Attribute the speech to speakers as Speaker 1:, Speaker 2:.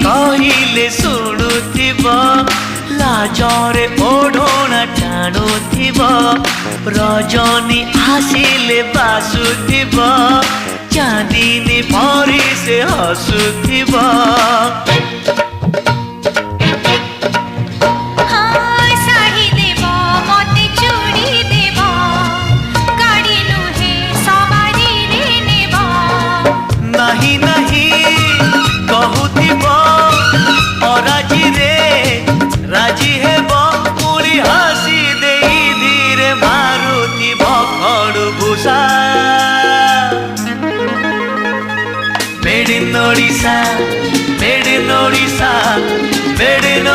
Speaker 1: कहले शुणुथिब लाजरे ओढ़ना टाणुथिब रजनी आसिले बासुथिब चांदनी परी से हसुथिब नहीं नहीं कहूथिब अराजी रे राजी हेब पूरी हसी दे धीरे मारुथिब खड़भूषा made in Odisha made in Odisha made in